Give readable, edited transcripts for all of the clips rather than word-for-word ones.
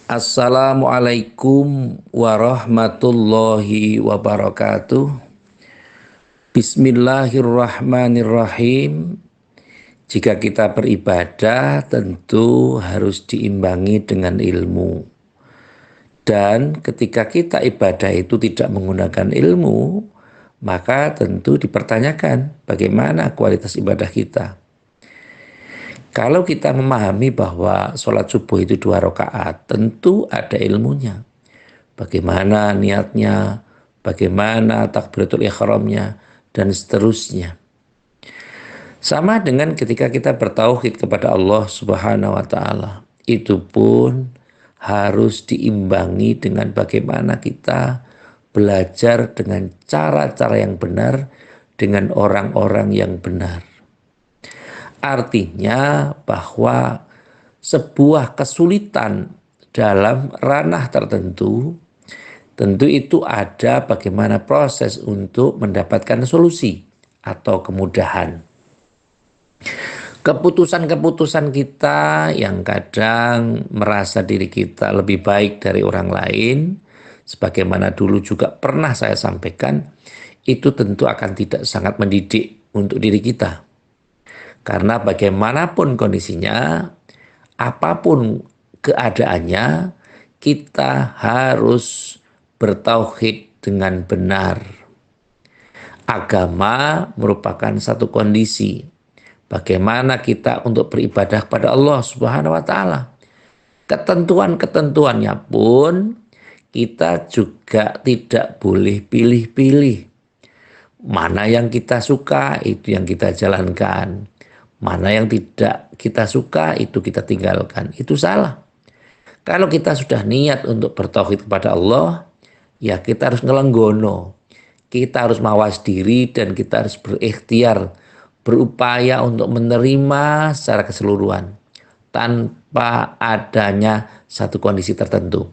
Assalamualaikum warahmatullahi wabarakatuh. Bismillahirrahmanirrahim. Jika kita beribadah tentu harus diimbangi dengan ilmu. Dan ketika kita ibadah itu tidak menggunakan ilmu, maka tentu dipertanyakan bagaimana kualitas ibadah kita. Kalau kita memahami bahwa sholat subuh itu 2 rakaat, tentu ada ilmunya. Bagaimana niatnya, bagaimana takbiratul ihramnya, dan seterusnya. Sama dengan ketika kita bertauhid kepada Allah Subhanahu wa taala. Itu pun harus diimbangi dengan bagaimana kita belajar dengan cara-cara yang benar dengan orang-orang yang benar. Artinya bahwa sebuah kesulitan dalam ranah tertentu, tentu itu ada bagaimana proses untuk mendapatkan solusi atau kemudahan. Keputusan-keputusan kita yang kadang merasa diri kita lebih baik dari orang lain, sebagaimana dulu juga pernah saya sampaikan, itu tentu akan tidak sangat mendidik untuk diri kita. Karena bagaimanapun kondisinya, apapun keadaannya, kita harus bertauhid dengan benar. Agama merupakan satu kondisi. Bagaimana kita untuk beribadah kepada Allah Subhanahu wa taala. Ketentuan-ketentuannya pun kita juga tidak boleh pilih-pilih. Mana yang kita suka itu yang kita jalankan. Mana yang tidak kita suka itu kita tinggalkan. Itu salah. Kalau kita sudah niat untuk bertauhid kepada Allah, ya kita harus ngelenggono. Kita harus mawas diri dan kita harus berikhtiar, berupaya untuk menerima secara keseluruhan tanpa adanya satu kondisi tertentu.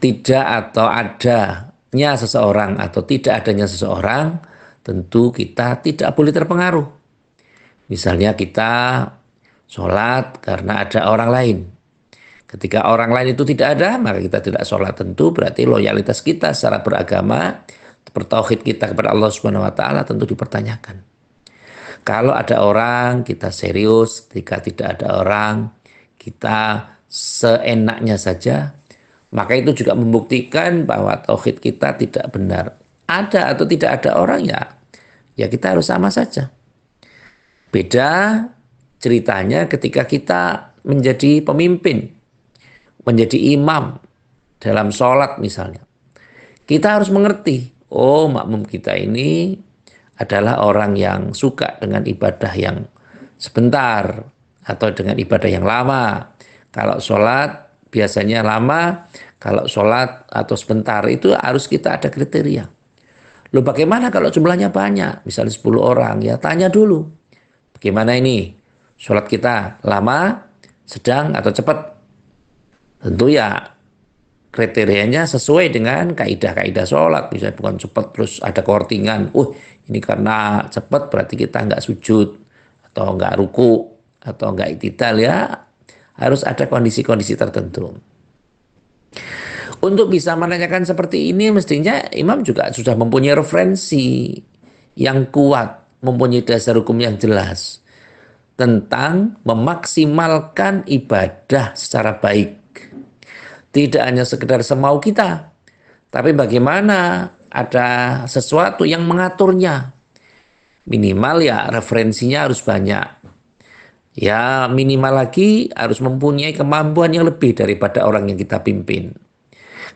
Tidak atau adanya seseorang atau tidak adanya seseorang, tentu kita tidak boleh terpengaruh. Misalnya kita sholat karena ada orang lain. Ketika orang lain itu tidak ada, maka kita tidak sholat. Tentu berarti loyalitas kita secara beragama, bertauhid kita kepada Allah Subhanahu wa taala tentu dipertanyakan. Kalau ada orang, kita serius. Ketika tidak ada orang, kita seenaknya saja. Maka itu juga membuktikan bahwa tauhid kita tidak benar. Ada atau tidak ada orang ya kita harus sama saja. Beda ceritanya ketika kita menjadi pemimpin, menjadi imam dalam sholat misalnya. Kita harus mengerti, oh makmum kita ini adalah orang yang suka dengan ibadah yang sebentar atau dengan ibadah yang lama. Kalau sholat biasanya lama, kalau sholat atau sebentar itu harus kita ada kriteria. Loh bagaimana kalau jumlahnya banyak, misalnya 10 orang, ya tanya dulu. Bagaimana ini? Sholat kita lama, sedang atau cepat? Tentu ya kriterianya sesuai dengan kaidah-kaidah sholat. Misalnya bukan cepat terus ada kortingan. Ini karena cepat berarti kita nggak sujud atau nggak ruku atau nggak iktidal ya. Harus ada kondisi-kondisi tertentu. Untuk bisa menanyakan seperti ini mestinya imam juga sudah mempunyai referensi yang kuat, mempunyai dasar hukum yang jelas tentang memaksimalkan ibadah secara baik. Tidak hanya sekedar semau kita, tapi bagaimana ada sesuatu yang mengaturnya. Minimal ya referensinya harus banyak. Ya minimal lagi harus mempunyai kemampuan yang lebih daripada orang yang kita pimpin.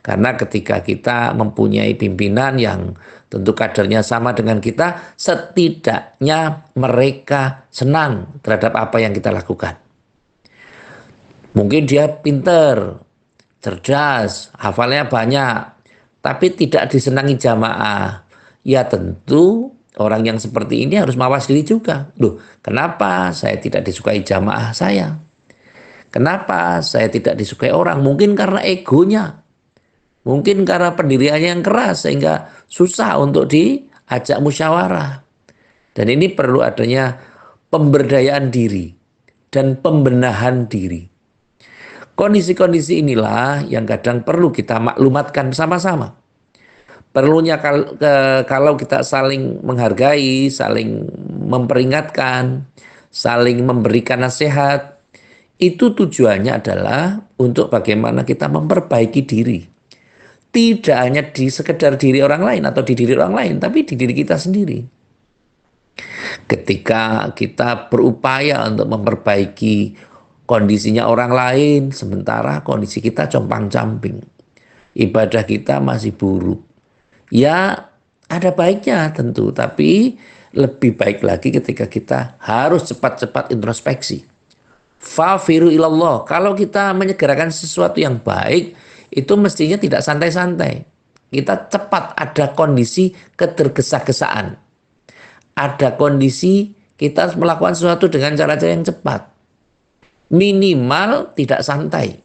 Karena ketika kita mempunyai pimpinan yang tentu kadernya sama dengan kita, setidaknya mereka senang terhadap apa yang kita lakukan. Mungkin dia pinter, cerdas, hafalnya banyak, tapi tidak disenangi jamaah. Ya tentu orang yang seperti ini harus mawas diri juga. Loh, kenapa saya tidak disukai jamaah saya? Kenapa saya tidak disukai orang? Mungkin karena egonya. Mungkin karena pendiriannya yang keras sehingga susah untuk diajak musyawarah. Dan ini perlu adanya pemberdayaan diri dan pembenahan diri. Kondisi-kondisi inilah yang kadang perlu kita maklumatkan sama-sama. Perlunya kalau kita saling menghargai, saling memperingatkan, saling memberikan nasihat, itu tujuannya adalah untuk bagaimana kita memperbaiki diri. Tidak hanya di sekedar diri orang lain atau di diri orang lain, tapi di diri kita sendiri. Ketika kita berupaya untuk memperbaiki kondisinya orang lain, sementara kondisi kita compang-camping, ibadah kita masih buruk. Ya, ada baiknya tentu, tapi lebih baik lagi ketika kita harus cepat-cepat introspeksi. Fafiru ilallah. Kalau kita menyegerakan sesuatu yang baik, itu mestinya tidak santai-santai. Kita cepat, ada kondisi ketergesa-gesaan. Ada kondisi kita melakukan sesuatu dengan cara-cara yang cepat. Minimal tidak santai.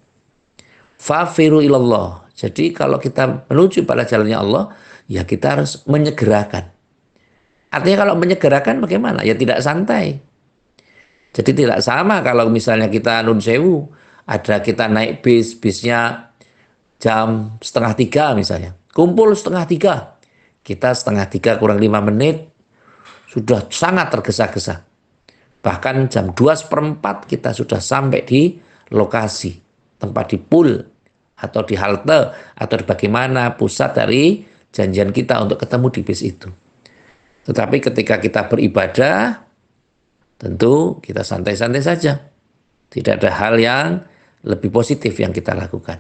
Fafiru ilallah. Jadi kalau kita menuju pada jalannya Allah, ya kita harus menyegerakan. Artinya kalau menyegerakan bagaimana? Ya tidak santai. Jadi tidak sama kalau misalnya kita nun sewu, ada kita naik bisnya jam 2:30 misalnya. Kumpul 2:30. Kita 2:30 kurang 5 menit, sudah sangat tergesa-gesa. Bahkan jam 2:15 kita sudah sampai di lokasi, tempat di pool, atau di halte, atau di bagaimana pusat dari janjian kita untuk ketemu di bis itu. Tetapi ketika kita beribadah, tentu kita santai-santai saja. Tidak ada hal yang lebih positif yang kita lakukan.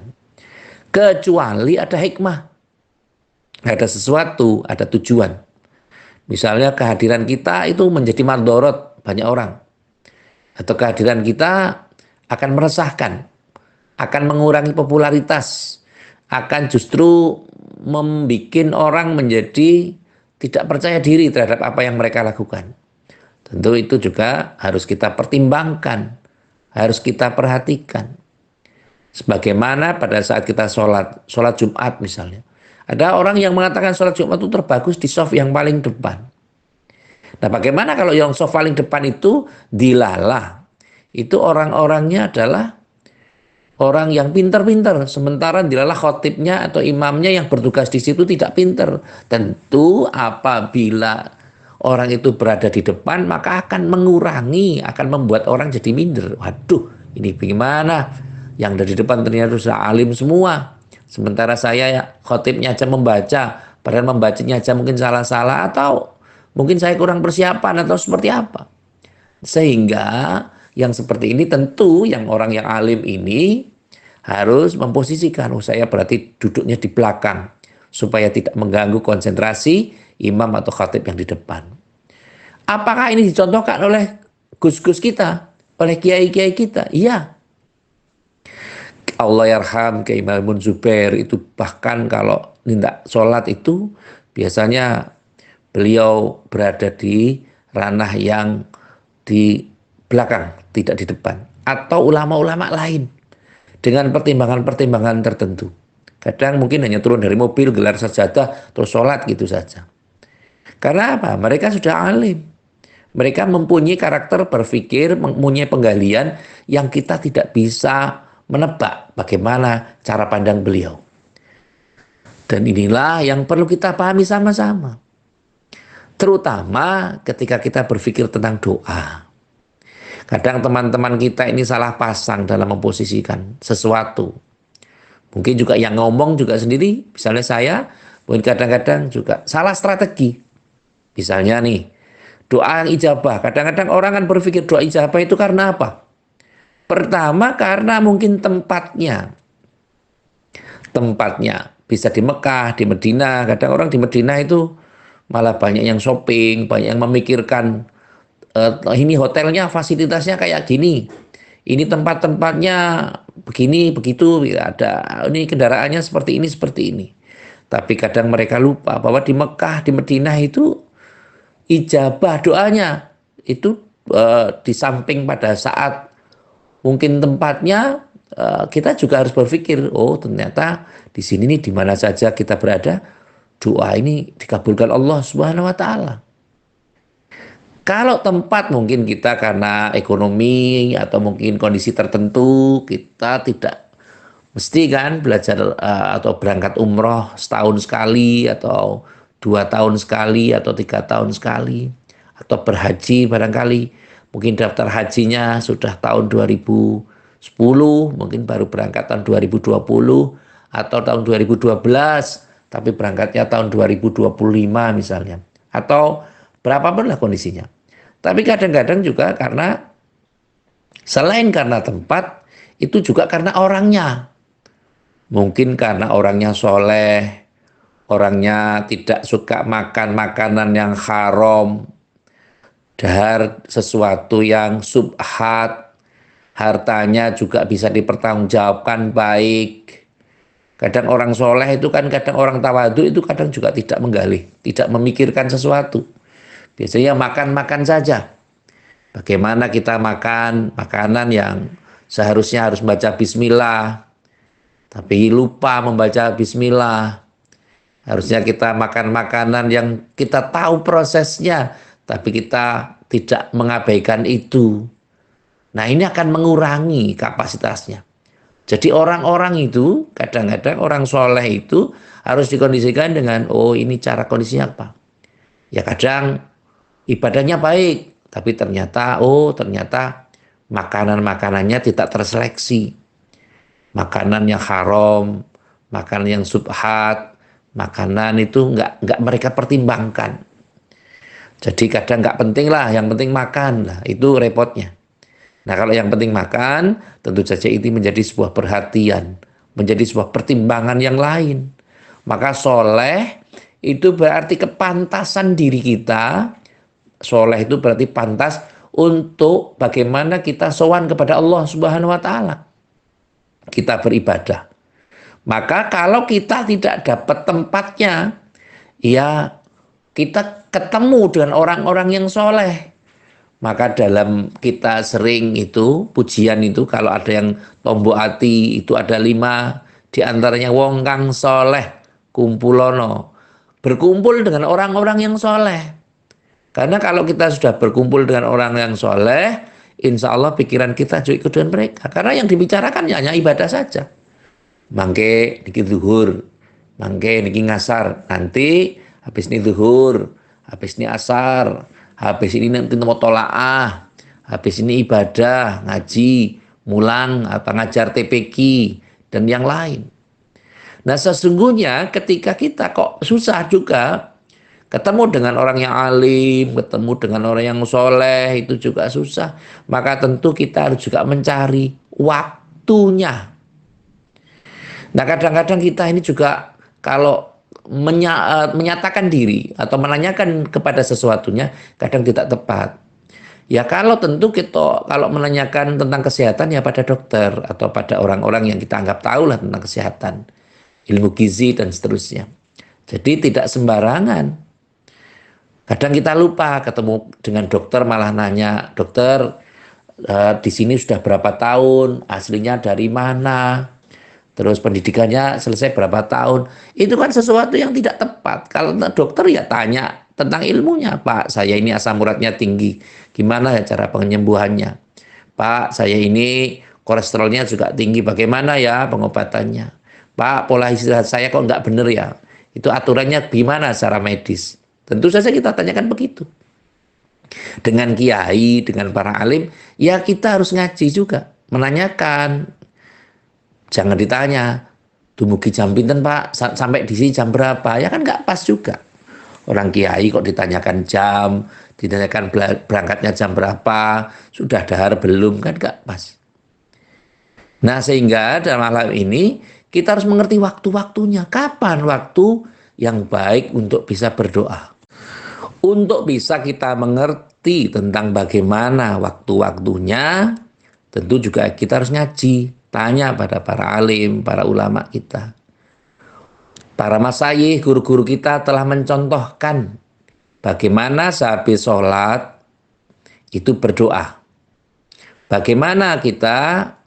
Kecuali ada hikmah. Ada sesuatu, ada tujuan. Misalnya kehadiran kita itu menjadi mandorot banyak orang. Atau kehadiran kita akan meresahkan, akan mengurangi popularitas, akan justru membuat orang menjadi tidak percaya diri terhadap apa yang mereka lakukan. Tentu itu juga harus kita pertimbangkan, harus kita perhatikan. Sebagaimana pada saat kita sholat Jumat misalnya. Ada orang yang mengatakan sholat Jumat itu terbagus di shaf yang paling depan. Nah bagaimana kalau yang shaf paling depan itu dilalah? Itu orang-orangnya adalah orang yang pintar-pintar. Sementara dilalah khotibnya atau imamnya yang bertugas di situ tidak pintar. Tentu apabila orang itu berada di depan, maka akan mengurangi, akan membuat orang jadi minder. Waduh, ini bagaimana? Yang dari depan ternyata sudah alim semua. Sementara saya ya, khotibnya aja membaca, padahal membacanya aja mungkin salah-salah, atau mungkin saya kurang persiapan, atau seperti apa. Sehingga yang seperti ini tentu yang orang yang alim ini harus memposisikan, saya berarti duduknya di belakang, supaya tidak mengganggu konsentrasi imam atau khatib yang di depan. Apakah ini dicontohkan oleh gus-gus kita, oleh kiai-kiai kita? Iya. Allah yarham Kiai Maimun Zubair itu bahkan kalau tidak sholat itu biasanya beliau berada di ranah yang di belakang, tidak di depan. Atau ulama-ulama lain dengan pertimbangan-pertimbangan tertentu. Kadang mungkin hanya turun dari mobil, gelar sajadah, terus sholat gitu saja. Karena apa? Mereka sudah alim. Mereka mempunyai karakter berpikir, mempunyai penggalian yang kita tidak bisa menebak bagaimana cara pandang beliau. Dan inilah yang perlu kita pahami sama-sama. Terutama ketika kita berpikir tentang doa. Kadang teman-teman kita ini salah pasang dalam memposisikan sesuatu. Mungkin juga yang ngomong juga sendiri, misalnya saya, mungkin kadang-kadang juga salah strategi. Misalnya nih, doa ijabah. Kadang-kadang orang kan berpikir doa ijabah itu karena apa? Pertama karena mungkin tempatnya. Tempatnya bisa di Mekah, di Medina. Kadang orang di Medina itu malah banyak yang shopping, banyak yang memikirkan ini hotelnya fasilitasnya kayak gini. Ini tempat-tempatnya begini, begitu, ada ini kendaraannya seperti ini, seperti ini. Tapi kadang mereka lupa bahwa di Mekah, di Medina itu ijabah doanya itu di samping pada saat mungkin tempatnya kita juga harus berpikir, oh ternyata di sini nih di mana saja kita berada, doa ini dikabulkan Allah Subhanahu wa taala. Kalau tempat mungkin kita karena ekonomi atau mungkin kondisi tertentu kita tidak Mesti kan belajar atau berangkat umroh setahun sekali atau 2 tahun sekali atau 3 tahun sekali atau berhaji barangkali mungkin daftar hajinya sudah tahun 2010 mungkin baru berangkat tahun 2020 atau tahun 2012 tapi berangkatnya tahun 2025 misalnya atau berapapun lah kondisinya. Tapi kadang-kadang juga karena selain karena tempat itu juga karena orangnya. Mungkin karena orangnya soleh, orangnya tidak suka makan makanan yang haram, dahar sesuatu yang subhat, hartanya juga bisa dipertanggungjawabkan baik. Kadang orang soleh itu kan kadang orang tawadhu itu kadang juga tidak menggali, tidak memikirkan sesuatu. Biasanya makan-makan saja. Bagaimana kita makan makanan yang seharusnya harus baca bismillah, tapi lupa membaca bismillah. Harusnya kita makan makanan yang kita tahu prosesnya, tapi kita tidak mengabaikan itu. Nah, ini akan mengurangi kapasitasnya. Jadi orang-orang itu, kadang-kadang orang soleh itu harus dikondisikan dengan, oh ini cara kondisinya apa. Ya kadang ibadahnya baik, tapi ternyata, makanan-makanannya tidak terseleksi. Makanan yang haram, makanan yang subhat, makanan itu nggak mereka pertimbangkan. Jadi kadang nggak penting lah, yang penting makan lah, itu repotnya. Nah kalau yang penting makan, tentu saja itu menjadi sebuah perhatian, menjadi sebuah pertimbangan yang lain. Maka soleh itu berarti kepantasan diri kita, soleh itu berarti pantas untuk bagaimana kita sowan kepada Allah Subhanahu Wa Taala. Kita beribadah. Maka kalau kita tidak dapat tempatnya, ya kita ketemu dengan orang-orang yang soleh. Maka dalam kita sering itu, pujian itu kalau ada yang tombok ati itu ada 5, diantaranya wong kang soleh, kumpulono. Berkumpul dengan orang-orang yang soleh. Karena kalau kita sudah berkumpul dengan orang yang soleh, insya Allah pikiran kita juga ikut dengan mereka. Karena yang dibicarakan hanya ibadah saja. Mangke niki zuhur, mangke niki ngasar. Nanti habis ini zuhur, habis ini asar, habis ini nanti mau tolaah, habis ini ibadah, ngaji, mulang, apa ngajar TPQ dan yang lain. Nah sesungguhnya ketika kita kok susah juga ketemu dengan orang yang alim, ketemu dengan orang yang soleh itu juga susah. Maka tentu kita harus juga mencari waktunya. Nah kadang-kadang kita ini juga kalau menyatakan diri atau menanyakan kepada sesuatunya kadang tidak tepat. Ya kalau tentu kita kalau menanyakan tentang kesehatan ya pada dokter atau pada orang-orang yang kita anggap tahu lah tentang kesehatan, ilmu gizi dan seterusnya. Jadi tidak sembarangan. Kadang kita lupa ketemu dengan dokter malah nanya, dokter di sini sudah berapa tahun, aslinya dari mana, terus pendidikannya selesai berapa tahun. Itu kan sesuatu yang tidak tepat. Kalau dokter ya tanya tentang ilmunya, Pak saya ini asam uratnya tinggi, gimana ya cara penyembuhannya, Pak saya ini kolesterolnya juga tinggi, bagaimana ya pengobatannya, Pak pola istirahat saya kok nggak bener ya, itu aturannya gimana secara medis. Tentu saja kita tanyakan begitu. Dengan kiai, dengan para alim, ya kita harus ngaji juga. Menanyakan. Jangan ditanya, dumugi jam pinten Pak, sampai di sini jam berapa. Ya kan nggak pas juga. Orang kiai kok ditanyakan jam, ditanyakan berangkatnya jam berapa, sudah dahar belum, kan nggak pas. Nah sehingga dalam hal ini, kita harus mengerti waktu-waktunya. Kapan waktu yang baik untuk bisa berdoa. Untuk bisa kita mengerti tentang bagaimana waktu-waktunya, tentu juga kita harus ngaji, tanya pada para alim, para ulama kita. Para masyayikh, guru-guru kita telah mencontohkan bagaimana sehabis sholat itu berdoa. Bagaimana kita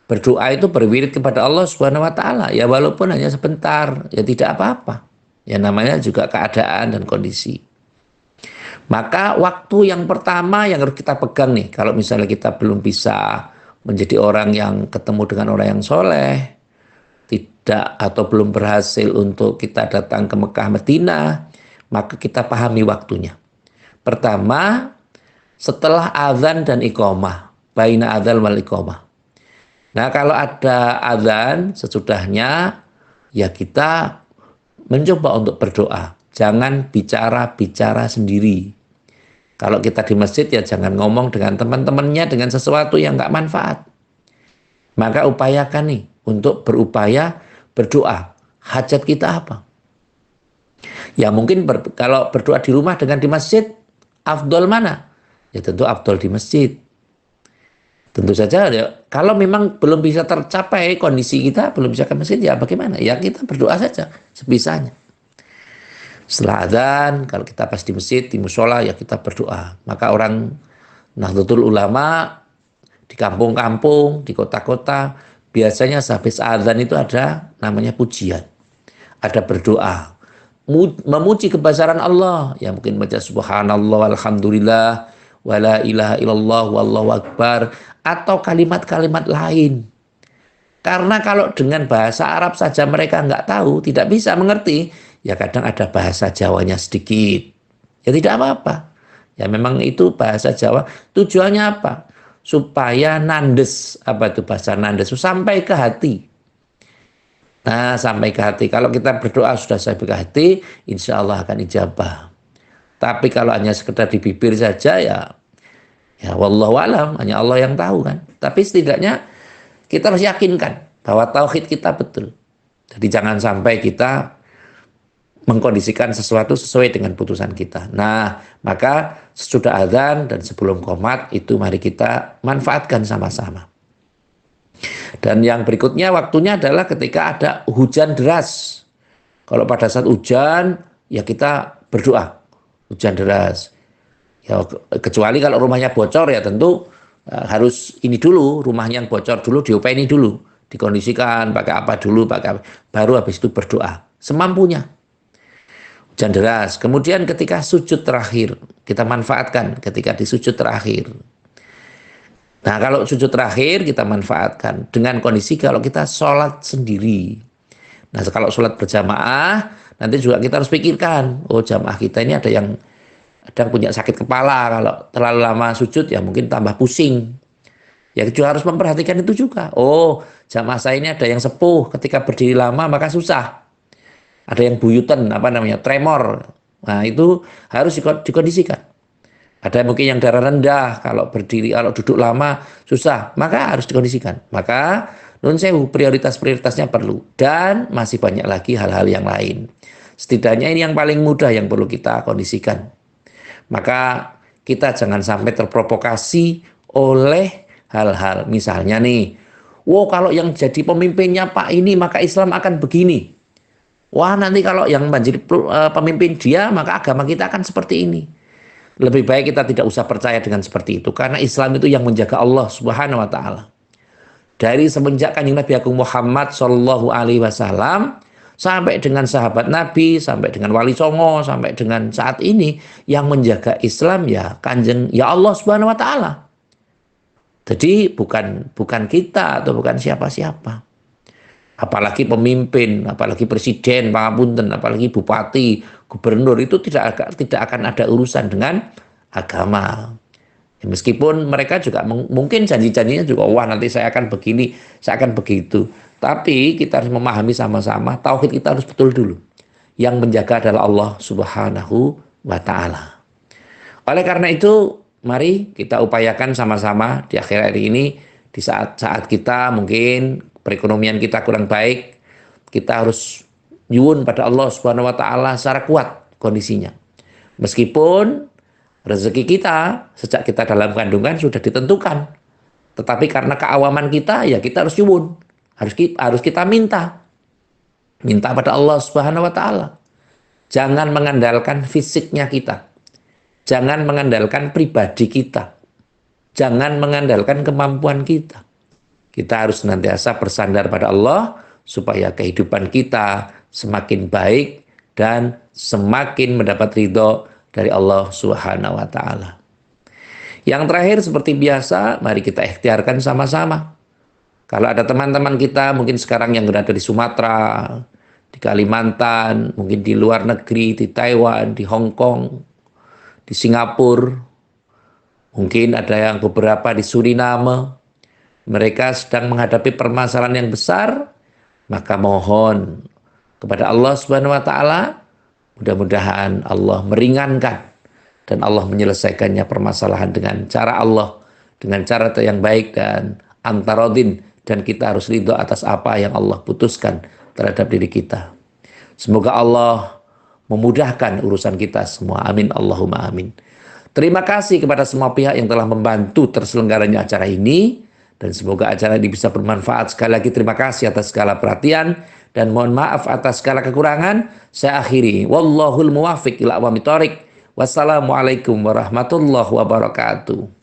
berdoa itu berwirid kepada Allah Subhanahu Wa Taala, ya walaupun hanya sebentar, ya tidak apa-apa. Ya namanya juga keadaan dan kondisi. Maka waktu yang pertama yang harus kita pegang nih, kalau misalnya kita belum bisa menjadi orang yang ketemu dengan orang yang soleh, tidak atau belum berhasil untuk kita datang ke Mekah Madinah, maka kita pahami waktunya. Pertama, setelah azan dan iqamah, baina adzan wal iqamah. Nah, kalau ada azan sesudahnya, ya kita mencoba untuk berdoa. Jangan bicara-bicara sendiri. Kalau kita di masjid ya jangan ngomong dengan teman-temannya dengan sesuatu yang nggak manfaat. Maka upayakan nih untuk berupaya berdoa. Hajat kita apa? Ya mungkin kalau berdoa di rumah dengan di masjid, afdol mana? Ya tentu afdol di masjid. Tentu saja ya, kalau memang belum bisa tercapai kondisi kita, belum bisa ke masjid, ya bagaimana? Ya kita berdoa saja sebisanya. Setelah adzan, kalau kita pas di masjid, di musola, ya kita berdoa. Maka orang Nahdlatul Ulama di kampung-kampung, di kota-kota, biasanya habis adzan itu ada namanya pujian. Ada berdoa. Memuji kebesaran Allah. Ya mungkin baca subhanallah, alhamdulillah, wala ilaha illallah, wallahu akbar. Atau kalimat-kalimat lain. Karena kalau dengan bahasa Arab saja mereka nggak tahu, tidak bisa mengerti, ya kadang ada bahasa Jawanya sedikit. Ya tidak apa-apa. Ya memang itu bahasa Jawa. Tujuannya apa? Supaya nandes. Apa itu bahasa nandes? Sampai ke hati. Nah, sampai ke hati. Kalau kita berdoa sudah sampai ke hati, insya Allah akan ijabah. Tapi kalau hanya sekedar di bibir saja, ya wallahu alam, hanya Allah yang tahu kan. Tapi setidaknya kita harus yakinkan bahwa tauhid kita betul. Jadi jangan sampai kita mengkondisikan sesuatu sesuai dengan putusan kita. Nah, maka sesudah azan dan sebelum qomat itu mari kita manfaatkan sama-sama. Dan yang berikutnya waktunya adalah ketika ada hujan deras. Kalau pada saat hujan, ya kita berdoa. Hujan deras. Ya, kecuali kalau rumahnya bocor ya tentu harus ini dulu, rumahnya yang bocor dulu diupaini dulu. Dikondisikan, pakai apa dulu, baru habis itu berdoa. Semampunya. Hujan deras. Kemudian ketika sujud terakhir, kita manfaatkan ketika di sujud terakhir. Nah, kalau sujud terakhir kita manfaatkan dengan kondisi kalau kita sholat sendiri. Nah, kalau sholat berjamaah, nanti juga kita harus pikirkan, oh jamaah kita ini ada yang punya sakit kepala, kalau terlalu lama sujud ya mungkin tambah pusing. Ya juga harus memperhatikan itu juga. Oh, jamaah saya ini ada yang sepuh, ketika berdiri lama maka susah. Ada yang buyutan, tremor. Nah, itu harus dikondisikan. Ada mungkin yang darah rendah, kalau duduk lama susah, maka harus dikondisikan. Maka nun sewu, prioritasnya perlu. Dan masih banyak lagi hal-hal yang lain. Setidaknya ini yang paling mudah yang perlu kita kondisikan. Maka kita jangan sampai terprovokasi oleh hal-hal. Misalnya nih, kalau yang jadi pemimpinnya Pak ini maka Islam akan begini. Wah, nanti kalau yang menjadi pemimpin dia, maka agama kita akan seperti ini. Lebih baik kita tidak usah percaya dengan seperti itu. Karena Islam itu yang menjaga Allah Subhanahu wa ta'ala. Dari semenjak Kanjeng Nabi Agung Muhammad Shallallahu Alaihi Wasallam sampai dengan sahabat Nabi, sampai dengan Wali Songo, sampai dengan saat ini, yang menjaga Islam ya Allah Subhanahu wa ta'ala. Jadi bukan kita atau bukan siapa-siapa. Apalagi pemimpin, apalagi presiden, pangapunten, apalagi bupati, gubernur, itu tidak akan ada urusan dengan agama. Ya, meskipun mereka juga mungkin janji-janjinya juga, wah nanti saya akan begini, saya akan begitu. Tapi kita harus memahami sama-sama, tauhid kita harus betul dulu. Yang menjaga adalah Allah Subhanahu wa ta'ala. Oleh karena itu, mari kita upayakan sama-sama di akhir hari ini, di saat-saat kita mungkin perekonomian kita kurang baik, kita harus nyuwun pada Allah Subhanahu wa ta'ala secara kuat kondisinya. Meskipun rezeki kita sejak kita dalam kandungan sudah ditentukan, tetapi karena keawaman kita, ya kita harus nyuwun, harus kita minta pada Allah Subhanahu wa ta'ala. Jangan mengandalkan fisiknya kita, jangan mengandalkan pribadi kita, jangan mengandalkan kemampuan kita. Kita harus senantiasa bersandar pada Allah supaya kehidupan kita semakin baik dan semakin mendapat ridho dari Allah Subhanahu wa ta'ala. Yang terakhir seperti biasa, mari kita ikhtiarkan sama-sama. Kalau ada teman-teman kita mungkin sekarang yang berada di Sumatera, di Kalimantan, mungkin di luar negeri, di Taiwan, di Hong Kong, di Singapura, mungkin ada yang beberapa di Suriname, mereka sedang menghadapi permasalahan yang besar, maka mohon kepada Allah Subhanahu wa taala, mudah-mudahan Allah meringankan dan Allah menyelesaikannya permasalahan dengan cara Allah, dengan cara yang baik dan antarodin, dan kita harus ridho atas apa yang Allah putuskan terhadap diri kita. Semoga Allah memudahkan urusan kita semua. Amin Allahumma amin. Terima kasih kepada semua pihak yang telah membantu terselenggaranya acara ini, dan semoga acara ini bisa bermanfaat. Sekali lagi terima kasih atas segala perhatian dan mohon maaf atas segala kekurangan. Saya akhiri. Wallahul muwafiq ila aqwamit thoriq. Wassalamualaikum warahmatullahi wabarakatuh.